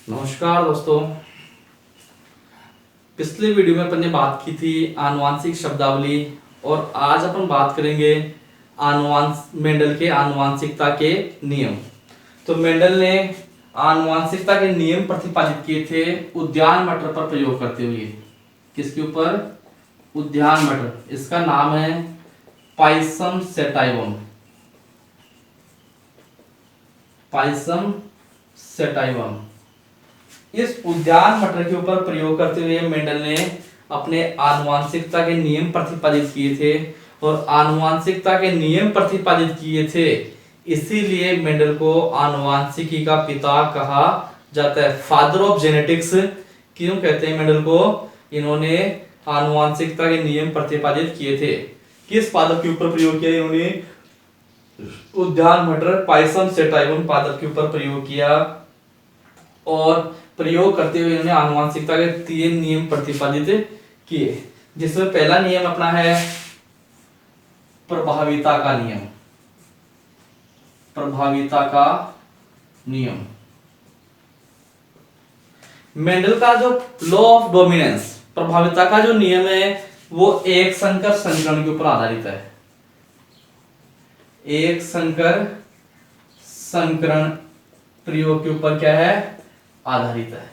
नमस्कार दोस्तों। पिछले वीडियो में अपन ने बात की थी आनुवांशिक शब्दावली और आज अपन बात करेंगे मेंडल के आनुवांशिकता के नियम। तो मेंडल ने आनुवांशिकता के नियम प्रतिपादित किए थे उद्यान मटर पर प्रयोग करते हुए। किसके ऊपर? उद्यान मटर। इसका नाम है पाइसम सेटाइवम। Pisum sativum. इस उद्यान मटर के ऊपर प्रयोग करते हुए मेंडल ने अपने आनुवांशिकता के नियम प्रतिपादित किए थे और आनुवांशिकता के नियम प्रतिपादित किए थे, इसीलिए मेंडल को आनुवांशिकी का पिता कहा जाता है। फादर ऑफ जेनेटिक्स क्यों कहते हैं मेंडल को? इन्होंने आनुवांशिकता के नियम प्रतिपादित किए थे। किस पादप के ऊपर प्रयोग किया इन्होंने? उद्यान मटर पाइसम सेटाइवम पादप के ऊपर प्रयोग किया और प्रयोग करते हुए इन्होंने आनुवांशिकता के 3 नियम प्रतिपादित किए, जिसमें पहला नियम अपना है प्रभाविता का नियम। प्रभाविता का नियम मेंडल का जो लॉ ऑफ डोमिनेंस, प्रभाविता का जो नियम है वो एक संकर संकरण के ऊपर आधारित है। एक संकर संकरण प्रयोग के ऊपर क्या है? आधारित है।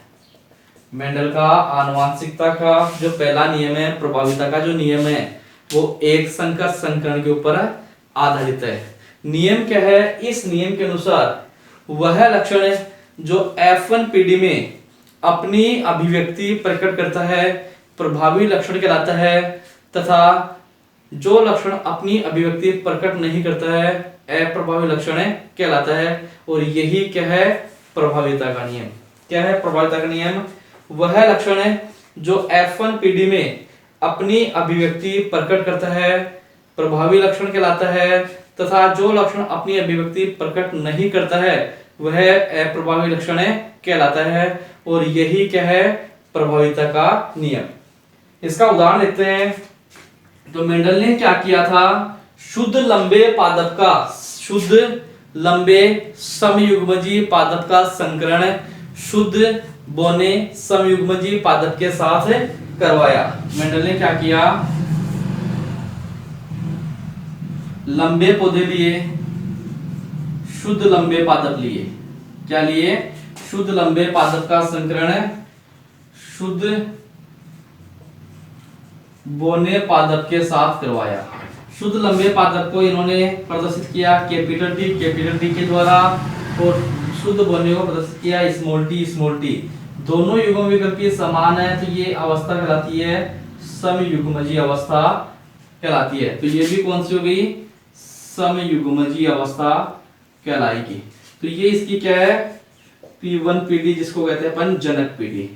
मेंडल का आनुवांशिकता का जो पहला नियम है, प्रभाविता का जो नियम है, वो एक संकर संकरण के ऊपर आधारित है। नियम क्या है? इस नियम के अनुसार वह लक्षण है जो F1 पीढ़ी में अपनी अभिव्यक्ति प्रकट करता है प्रभावी लक्षण कहलाता है, तथा जो लक्षण अपनी अभिव्यक्ति प्रकट नहीं करता है अप्रभावी लक्षण कहलाता है। और यही क्या है? प्रभाविता का नियम। क्या है प्रभाविता का नियम? वह लक्षण है जो F1 पीढ़ी में अपनी अभिव्यक्ति प्रकट करता है प्रभावी लक्षण कहलाता है, तथा जो लक्षण अपनी अभिव्यक्ति प्रकट नहीं करता है वह अप्रभावी लक्षण कहलाता है। और यही क्या है? प्रभाविता का नियम। इसका उदाहरण देखते हैं। तो मेंडल ने क्या किया था? शुद्ध लंबे पादप का, शुद्ध लंबे समयुग्मजी पादप का संकरण शुद्ध बोने समयुग्मजी पादप के साथ करवाया। मेंडल ने क्या किया? लंबे पौधे लिए, शुद्ध लंबे पादप लिए। क्या लिए? शुद्ध लंबे पादप का संकरण शुद्ध बोने पादप के साथ करवाया। शुद्ध लंबे पादप को इन्होंने प्रदर्शित किया कैपिटल टी के द्वारा और शुद्ध बोने को प्रदर्शित किया स्मॉल टी। दोनों युग्म विकल्पी समान है तो ये अवस्था कहलाती है समयुग्मजी अवस्था कहलाती है। तो ये भी कौन सी हो गई? समयुग्मजी अवस्था कहलाएगी। तो ये इसकी क्या है? P1 पीढ़ी, जिसको कहते हैं अपन जनक पीढ़ी।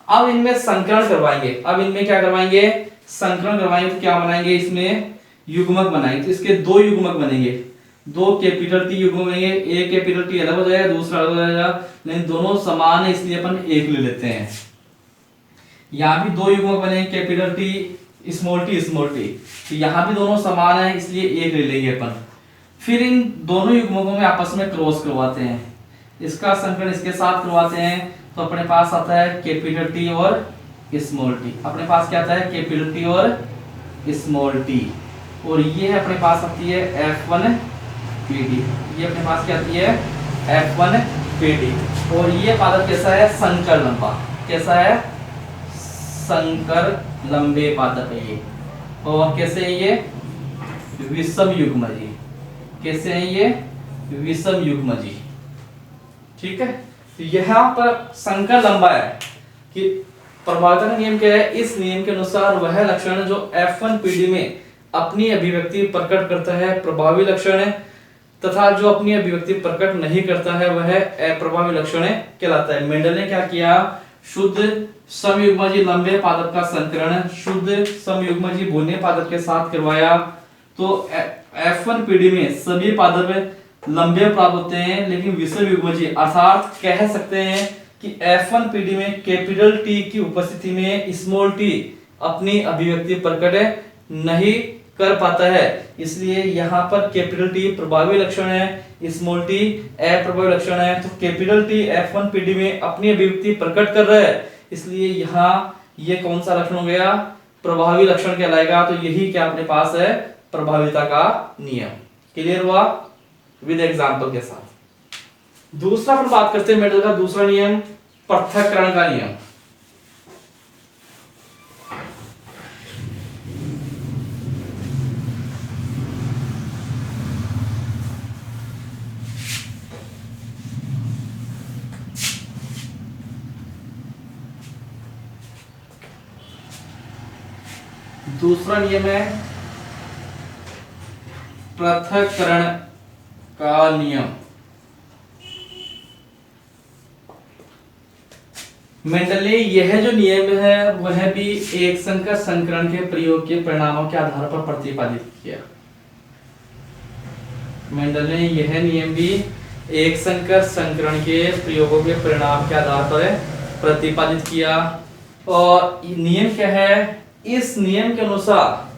अब इनमें संकरण करवाएंगे। अब इनमें क्या करवाएंगे? संकरण करवाएंगे। तो क्या बनाएंगे? इसमें युग्मक बनाएंगे। तो इसके 2 युग्मक बनेंगे, 2 कैपिटल टी युग्म बनेंगे। एक कैपिटल टी अलग हो जाएगा, दूसरा अलग हो जाएगा, लेकिन दोनों समान है इसलिए अपन एक ले लेते हैं। यहाँ भी 2 युग्मक बनेंगे कैपिटल टी स्मॉल टी। तो यहाँ भी दोनों समान है इसलिए एक ले लेंगे अपन। फिर इन दोनों युग्मकों में आपस में क्रॉस करवाते हैं। इसका संकरण इसके साथ करवाते हैं तो अपने पास आता है कैपिटल टी और स्मॉल टी। अपने पास क्या आता है? कैपिटल टी और स्मॉल टी। और ये अपने पास आती है F1 पीढ़ी। ये अपने पास क्या आती है? F1 पीढ़ी। और ये पादप कैसा है? संकर लंबा। कैसा है? संकर लंबे पादप है ये। और कैसे है ये? विषम युग्मजी। कैसे है ये? विषम युग्मजी। ठीक है। तो यहाँ पर संकर लंबा है कि प्रभाविता का नियम क्या है? इस नियम के अनुसार वह लक्षण जो F1 पीढ़ी में अपनी अभिव्यक्ति प्रकट करता है प्रभावी लक्षण है, तथा जो अपनी अभिव्यक्ति प्रकट नहीं करता है वह अप्रभावी लक्षण कहलाता है। मेंडल ने क्या किया? शुद्ध समयुग्मजी लंबे पादप का संकरण शुद्ध समयुग्मजी बोने पादप के साथ करवाया। तो F1 पीढ़ी में सभी पादप लंबे प्राप्त होते हैं, लेकिन विषम युग्मजी अर्थात कह सकते हैं कि F1 पीढ़ी में कैपिटल टी की उपस्थिति में स्मॉल टी अपनी अभिव्यक्ति प्रकट नहीं कर पाता है। इसलिए यहाँ पर कैपिटल टी प्रभावी लक्षण है, स्मॉल टी अप्रभावी लक्षण है। तो कैपिटल टी F1PD में अपनी अभिव्यक्ति प्रकट कर रहा है, इसलिए यहाँ ये कौन सा लक्षण हो गया, प्रभावी लक्षण कहलाएगा। तो यही क्या अपने पास है, प्रभाविता का नियम। क्लियर हुआ विद एग्जांपल के साथ। दूसरा अपन बात करते हैं मेटल का दूसरा नियम, पृथक्करण का नियम। दूसरा नियम है पृथक्करण का नियम। मेंडल ने यह जो नियम है वह भी एक संकर संकरण के प्रयोग के परिणामों के आधार पर प्रतिपादित किया। मेंडल ने यह नियम भी एक संकर संकरण के प्रयोगों के परिणाम के आधार पर प्रतिपादित किया। और नियम क्या है, इस नियम के अनुसार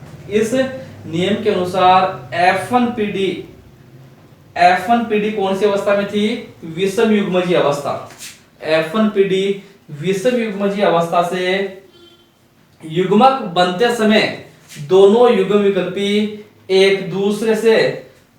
F1PD कौन सी अवस्था में थी, विषम युग्मजीय अवस्था। F1PD विषम युग्मजीय अवस्था से युग्मक बनते समय दोनों युग्म विकल्पी एक दूसरे से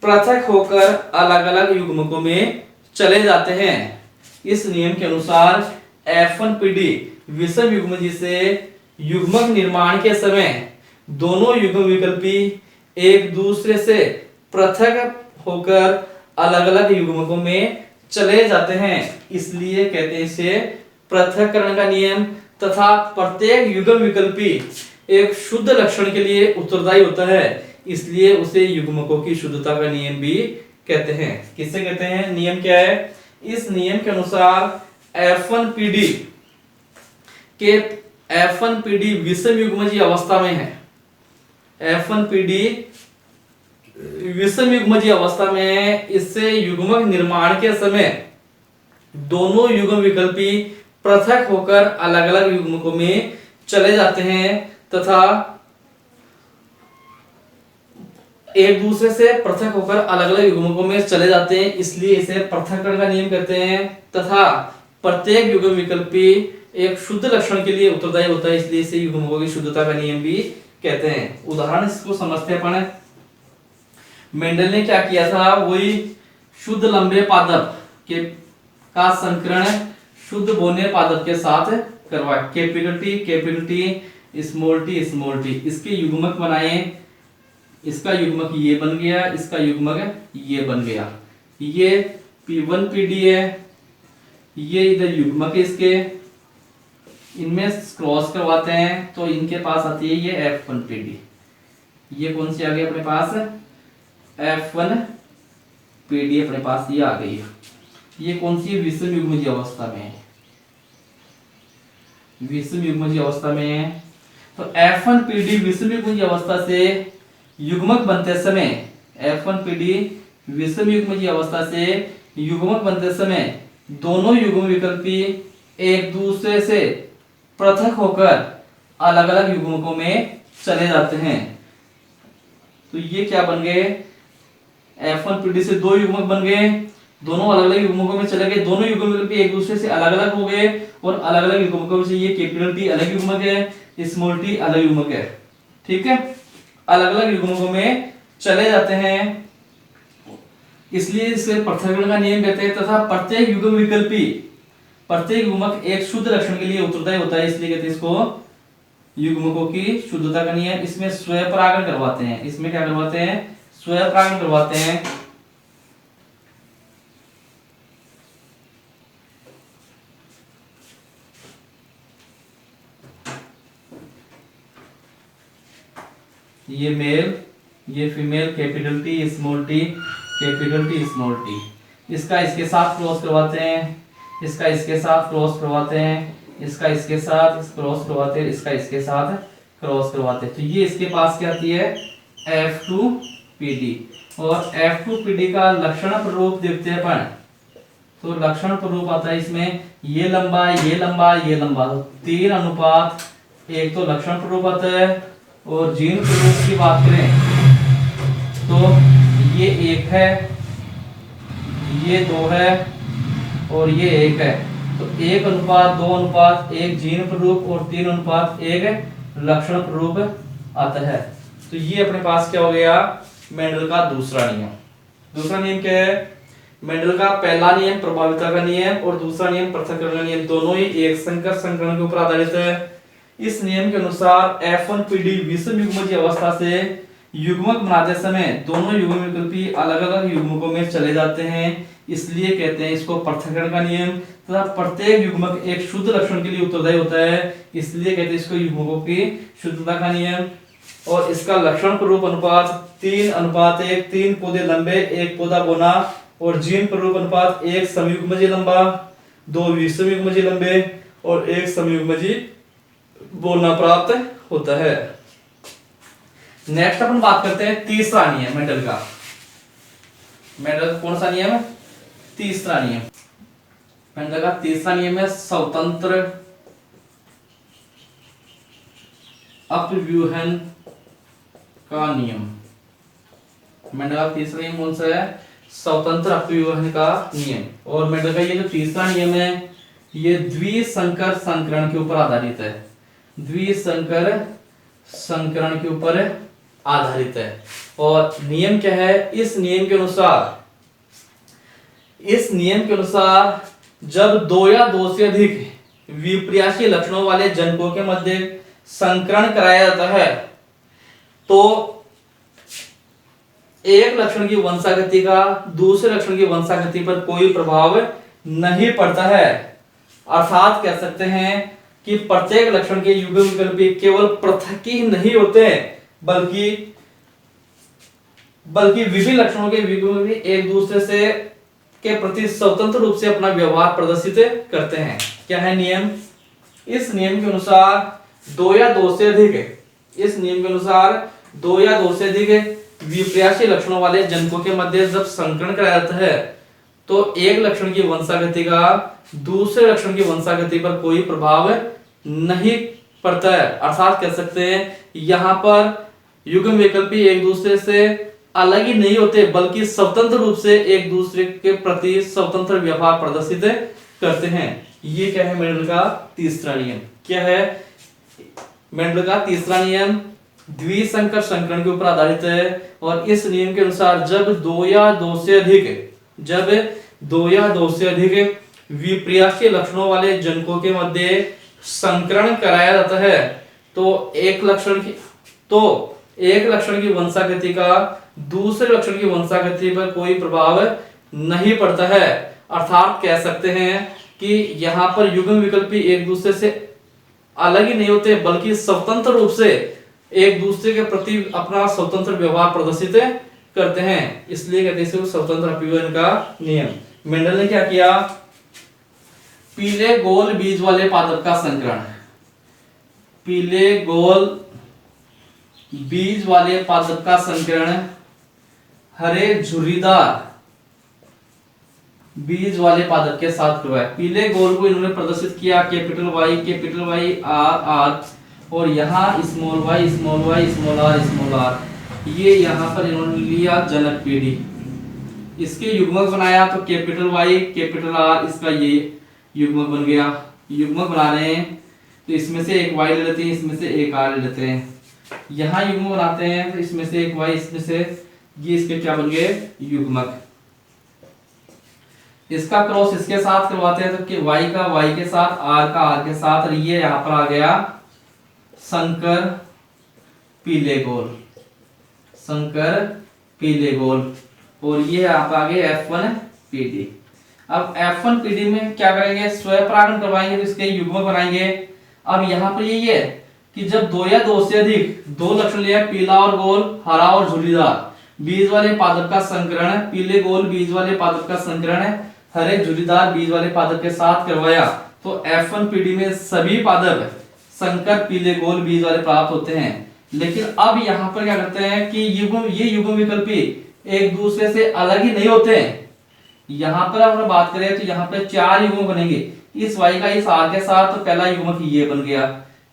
पृथक होकर अलग अलग युग्मकों में चले जाते हैं। इस नियम के अनुसार F1PD विषम युग्मजीय से युग्मक निर्माण के समय दोनों युग्म विकल्पी एक दूसरे से पृथक होकर अलग अलग युग्मकों में चले जाते हैं, इसलिए कहते हैं इसे पृथक्करण का नियम। तथा प्रत्येक युग्म विकल्पी एक शुद्ध लक्षण के लिए उत्तरदायी होता है, इसलिए उसे युग्मकों की शुद्धता का नियम भी कहते हैं। किससे कहते हैं, नियम क्या है, इस नियम के अनुसार F1PD विषम युग्मजीय अवस्था में है। F1PD विषम युग्मजीय अवस्था में इससे युग्मक निर्माण के समय दोनों युग्म विकल्पी पृथक होकर अलग अलग युग्मकों में चले जाते हैं तथा एक दूसरे से पृथक होकर अलग अलग युग्मकों में चले जाते हैं, इसलिए इसे पृथक्करण का नियम कहते हैं। तथा प्रत्येक युग्म विकल्पी एक शुद्ध लक्षण के लिए उत्तरदायी होता है, इसलिए इसे युग्मकों की शुद्धता का नियम भी कहते हैं। उदाहरण इसको समझते हैं अपन। मेंडल ने क्या किया था, वही शुद्ध लंबे पादप के का संकरण शुद्ध बौने पादप के साथ करवाया। कैपिटल टी स्मॉल टी इसके युग्मक बनाए। इसका युग्मक ये बन गया, इसका युग्मक ये बन गया। ये P1PD है, ये इधर युग्मक है इसके, इनमें क्रॉस करवाते हैं तो इनके पास आती है ये F1PD। ये कौन सी आ गई अपने पास, F1PD अपने पास ये आ गई है। ये कौन सी विषम युग्मजीय अवस्था में है, विषम युग्मजीय अवस्था में है। तो F1PD विषम युग्मजीय अवस्था से युग्मक बनते समय F1PD विषम युग्मजीय अवस्था से युग्मक बनते समय दोनों युग्म विकल्पी एक दूसरे से पृथक होकर अलग अलग युग्मकों में चले जाते हैं। तो ये क्या बन गए, F1PD से दो युग्मक बन गए, दोनों अलग अलग युग्मकों में चले गए। दोनों युग्म विकल्पी एक दूसरे से अलग अलग हो गए और अलग अलग युग्मकों से ये कैपिटल टी अलग युग्मक है, स्मॉल टी अलग युग्मक है। ठीक है, अलग अलग युग्मकों में चले जाते हैं, इसलिए इसे पृथक्करण का नियम कहते हैं। तथा प्रत्येक युग्म विकल्पी प्रत्येक युग्मक एक शुद्ध लक्षण के लिए उत्तरदायी होता है, इसलिए कहते हैं इसको युग्मकों की शुद्धता का नियम। इसमें स्वयंपरागण करवाते हैं, इसमें क्या करवाते हैं, स्वयंपरागण करवाते हैं। ये मेल ये female, capital T small T, capital T small T, इसका इसके साथ क्रॉस करवाते हैं, इसका इसके साथ क्रॉस करवाते हैं, इसका इसके साथ क्रॉस करवाते हैं, इसका इसके साथ क्रॉस करवाते हैं। तो ये इसके पास क्या आती है, F2PD। और F2PD का लक्षण प्ररूप देखते हैं अपन, तो लक्षण प्ररूप आता है इसमें ये लंबा ये लंबा ये लंबा, तो 3:1 तो लक्षण प्ररूप आता है और जीन प्ररूप की बात करें तो ये 1 है, ये 2 है और ये 1 है। तो 1:2:1 जीन प्ररूप और 3:1 लक्षण प्ररूप आता है। तो ये अपने पास क्या हो गया, मेंडल का दूसरा नियम। दूसरा नियम क्या है, मेंडल का पहला नियम प्रभाविता का नियम और दूसरा नियम पृथक्करण का नियम, दोनों ही एक संकर संकरण के ऊपर आधारित है। इस नियम के अनुसार F1PD विषम युग्मज अवस्था से युग्मक बनाते समय दोनों युग्म विकल्पी अलग अलग युग्मकों में चले जाते हैं, इसलिए कहते हैं इसको पृथक्करण का नियम। तथा प्रत्येक युग्मक एक शुद्ध लक्षण के लिए उत्तरदायी होता है, इसलिए कहते हैं इसको युग्मकों की शुद्धता का नियम। और इसका लक्षण प्ररूप अनुपात 3:1, 3 पौधे लंबे 1 पौधा बोना, और जीन प्ररूप अनुपात 1 समयुग्मजीय लंबा 2 विषमयुग्मजीय लंबे और 1 समयुग्मजीय बोलना प्राप्त होता है। नेक्स्ट अपन बात करते हैं तीसरा नियम मेंडल का। मेंडल का कौन सा नियम है, तीसरा नियम। मेंडल का तीसरा नियम है स्वतंत्र अपव्यूहन का नियम। मेंडल का तीसरा नियम कौन सा है, स्वतंत्र अपव्यूहन का नियम। और मेंडल का ये जो तीसरा नियम है ये द्विसंकर संकरण के ऊपर आधारित है, द्विसंकर संकरण के ऊपर आधारित है। और नियम क्या है, इस नियम के अनुसार जब 2 या 2 से अधिक विपर्यासी लक्षणों वाले जनकों के मध्य संकरण कराया जाता है तो एक लक्षण की वंशागति का दूसरे लक्षण की वंशागति पर कोई प्रभाव नहीं पड़ता है। अर्थात कह सकते हैं कि प्रत्येक लक्षण के युग्म विकल्पी केवल पृथक ही नहीं होते बल्कि विभिन्न लक्षणों के युग्म भी एक दूसरे से के प्रति स्वतंत्र रूप से अपना व्यवहार प्रदर्शित करते हैं। क्या है नियम, इस नियम के अनुसार 2 या 2 से अधिक विपर्यासी लक्षणों वाले जनकों के मध्य जब संकरण कराया जाता है तो एक लक्षण की वंशागति का दूसरे लक्षण की वंशागति पर कोई प्रभाव नहीं पड़ता है। अर्थात कह सकते हैं यहाँ पर युग्म विकल्पी एक दूसरे से अलग ही नहीं होते बल्कि स्वतंत्र रूप से एक दूसरे के प्रति स्वतंत्र व्यवहार प्रदर्शित करते हैं। ये क्या है मेंडल का तीसरा नियम। क्या है मेंडल का तीसरा नियम, द्विसंकर संकरण के ऊपर आधारित है। और इस नियम के अनुसार जब 2 या 2 से अधिक विपर्यासी लक्षणों वाले जनकों के मध्य संकरण कराया जाता है तो एक लक्षण की वंशागति का दूसरे लक्षण की वंशागति पर कोई प्रभाव नहीं पड़ता है। अर्थात कह सकते हैं कि यहाँ पर युग्म विकल्पी एक दूसरे से अलग ही नहीं होते बल्कि स्वतंत्र रूप से एक दूसरे के प्रति अपना स्वतंत्र व्यवहार प्रदर्शित करते हैं, इसलिए कहते हैं स्वतंत्र अपव्यूहन का नियम। मेंडल ने क्या किया, पीले गोल बीज वाले पादप का संकरण, पीले गोल बीज वाले पादप का संकरण हरे झुर्रीदार बीज वाले पादप के साथ करवाया। पीले गोल को इन्होंने प्रदर्शित किया कैपिटल वाई आर और यहाँ स्मॉल वाई स्मॉल आर। ये यहाँ पर इन्होंने लिया जनक पीढ़ी, इसके युग्मक बनाया तो कैपिटल वाई कैपिटल आर, इसका ये युग्मक बन गया। युग्मक बना रहे हैं तो इसमें से एक वाई ले लेते हैं, इसमें से एक आर ले लेते हैं। यहाँ युग्मक बनाते हैं तो इसमें से एक वाई, इसमें से ये, इसके क्या बन गए युग्मक। इसका क्रॉस इसके साथ करवाते हैं तो कि y का y के साथ r का r के साथ, और ये यहाँ पर आ गया संकर पीले गोल और ये यहाँ पर आ गए F1PD। अब F1PD में क्या करेंगे, स्वपरागण करवाएंगे तो इसके युग्मक बनाएंगे। अब यहाँ पर ये है कि जब 2 या 2 से अधिक 2 लक्षण लिया, पीला और गोल, हरा और झुर्रीदार बीज वाले पादप का संकरण, पीले गोल बीज वाले पादप का संकरण हरे झुर्रीदार बीज वाले पादप के साथ करवाया तो F1PD में सभी पादप संकर पीले गोल बीज वाले प्राप्त होते हैं। लेकिन अब यहाँ पर क्या करते हैं कि ये युग्म विकल्पी एक दूसरे से अलग ही नहीं होते हैं। यहाँ पर अगर बात करें तो यहाँ पर 4 युग्म बनेंगे, इस y का इस r के साथ तो पहला युग्मक ये बन गया,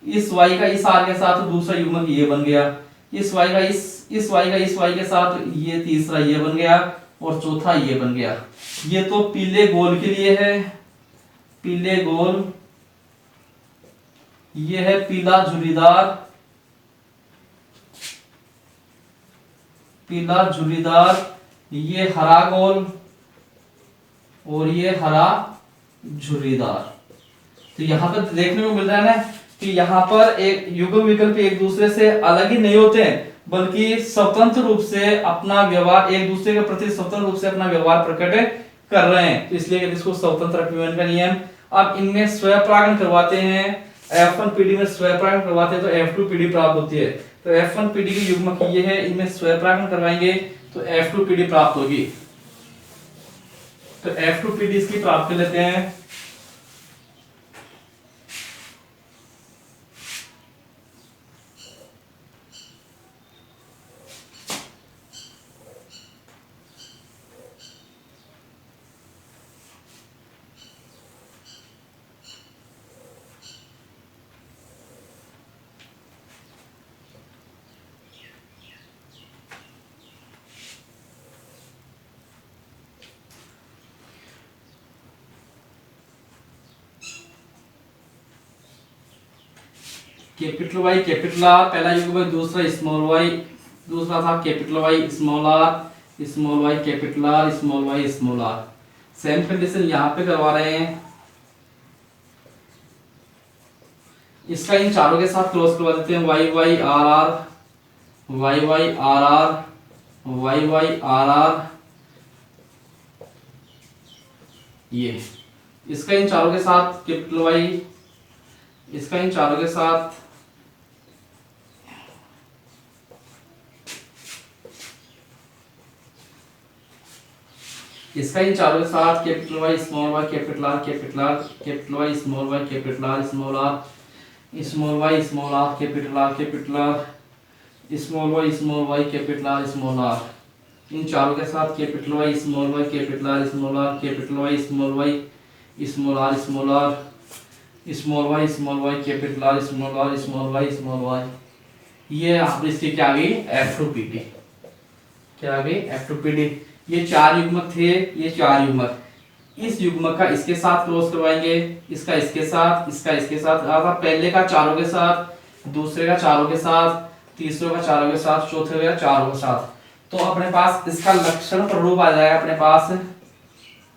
इस y का इस r के साथ दूसरा युग्मक ये बन गया, इस y का इस y का इस y के साथ ये तीसरा ये बन गया और चौथा ये बन गया। ये तो पीले गोल के लिए है, पीले गोल, ये है पीला झुर्रीदार, पीला झुर्रीदार, ये हरा गोल और ये हरा झुर्रीदार। तो यहाँ पर देखने को मिल रहा है ना कि यहाँ पर एक युग्म विकल्प एक दूसरे से अलग ही नहीं होते हैं, बल्कि स्वतंत्र रूप से अपना व्यवहार, एक दूसरे के प्रति स्वतंत्र रूप से अपना व्यवहार प्रकट कर रहे हैं। तो इसलिए इसको स्वतंत्र अपीवन का नियम। अब इनमें स्वयंपरागण करवाते हैं, F1PD में स्वयंपरागण करवाते हैं तो F2PD प्राप्त होती है। तो F1PD की युग्मक ये है, इनमें स्वयंपरागण करवाएंगे तो F2PD प्राप्त होगी। तो F2PD इसकी प्राप्त कर लेते हैं। कैपिटल वाई कैपिटल आर पहला युग्मक, दूसरा स्मॉल वाई, दूसरा था capital Y small R, small Y capital R, small Y small R. Same condition यहाँ पे करवा रहे हैं। इसका इन चारों के साथ क्रॉस करवा देते हैं, Y Y R R, Y Y R R, Y Y R R, ये इसका इन चारों के साथ कैपिटल वाई, इसका इन चारों के साथ इसका इन चारों के साथ capital Y small Y capital R, capital R capital Y small Y capital R small R, small Y small R capital R capital R, small Y capital R small R. इन चारों के साथ capital Y small Y capital R small R, capital Y small Y small R small R, small Y capital R small R small Y. ये आप इसकी क्या आ गई F2PD, क्या आ गई F2PD। ये चार युग्मक थे, ये चार युग्मक, इस युग्मक का इसके साथ क्रॉस करवाएंगे, इसका इसके साथ, इसका इसके साथ, पहले का चारों के साथ, दूसरे का चारों के साथ, तीसरे का चारों के साथ, चौथे का चारों के साथ। तो अपने पास इसका लक्षण प्ररूप आ जाएगा, अपने पास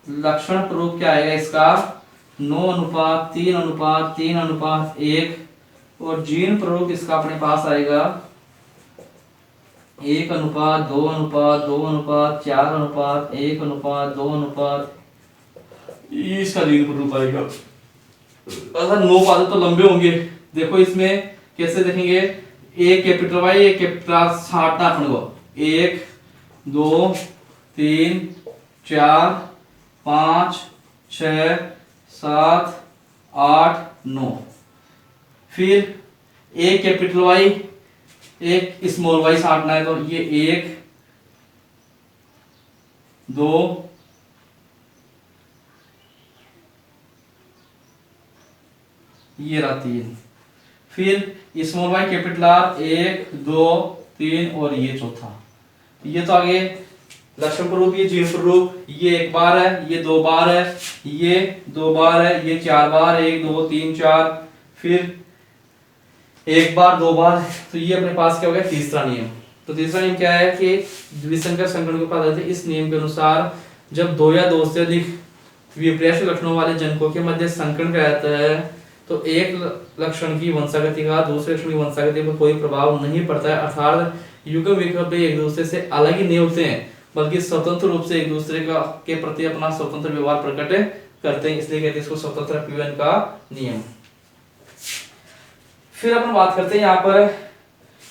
लक्षण प्ररूप क्या आएगा इसका 9:3:3:1 और जीन प्ररूप इसका अपने पास आएगा 1:2:2:4:1:2 इसका जीन प्ररूप आएगा। अगर 9 पादप तो लंबे होंगे। देखो इसमें कैसे देखेंगे, एक कैपिटल वाई एक कैपिटल छांटना अपन को, 1 2 3 4 5 6 7 8 9। फिर एक कैपिटल वाई एक स्मॉल वाई छांटना है तो ये 1 2 ये रहा 3। फिर स्मॉल वाई कैपिटल आर 1 2 3 और ये चौथा। ये तो आगे लक्षण प्ररूप, ये जीन प्ररूप, ये 1 बार है, ये 2 बार है, ये 2 बार है, ये 4 बार, 1 2 3 4, फिर 1 बार 2 बार। तो ये अपने पास क्या हो गया तीसरा नियम। तो तीसरा नियम क्या है कि द्विसंकर संकरण के पदार्थ, इस नियम के अनुसार जब 2 या 2 से अधिक विपर्यास लक्षणों वाले जनकों के मध्य संकरण किया जाता है तो एक लक्षण की वंशागति का दूसरे लक्षण की वंशागति पर कोई प्रभाव नहीं पड़ता है, अर्थात युग्म विकल्प एक दूसरे से अलग ही नहीं होते हैं, बल्कि स्वतंत्र रूप से एक दूसरे का के प्रति अपना स्वतंत्र व्यवहार प्रकट करते हैं। इसलिए कहते हैं इसको स्वतंत्र अपीवन का नियम। फिर अपन बात करते हैं यहाँ पर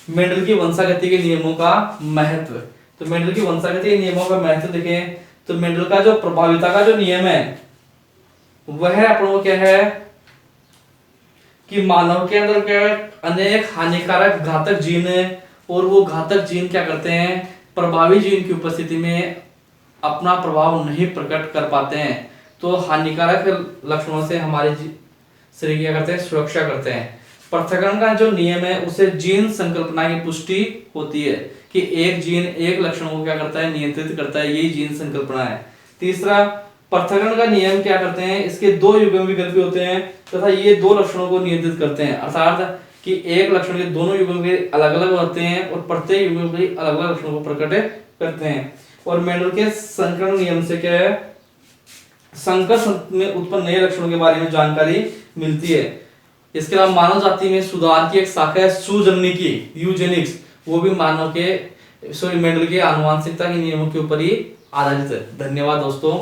मेंडल की वंशागति के नियमों का महत्व। तो मेंडल की वंशागति के नियमों का महत्व देखें तो मेंडल का जो प्रभाविता का जो नियम है वह अपन को क्या है कि मानव के अंदर क्या अनेक हानिकारक घातक जीन है और वो घातक जीन क्या करते हैं प्रभावी जीन की उपस्थिति में अपना प्रभाव नहीं प्रकट कर पाते हैं। तो हानिकारक लक्षणों से हमारे शरीर क्या करते हैं सुरक्षा करते हैं। पृथक्करण का जो नियम है उसे जीन संकल्पना की पुष्टि होती है कि एक जीन एक लक्षण को क्या करता है, नियंत्रित करता है, यही जीन संकल्पना है। तीसरा, पृथक्करण का नियम क्या करते हैं, इसके दो युग्म विकल्पी होते हैं तथा ये दो लक्षणों को नियंत्रित करते हैं, अर्थात कि एक लक्षण के दोनों युग्म के अलग अलग होते हैं और प्रत्येक युग्म के अलग अलग लक्षणों को प्रकट करते हैं। और मेंडल के संकरण नियम से क्या है, संकर में उत्पन्न नए लक्षणों के बारे में जानकारी मिलती है। इसके अलावा मानव जाति में सुधार की एक शाखा है सुजननिकी, यूजेनिक्स, वो भी मानव के मेंडल के आनुवंशिकता के नियमों के ऊपर ही आधारित है। धन्यवाद दोस्तों।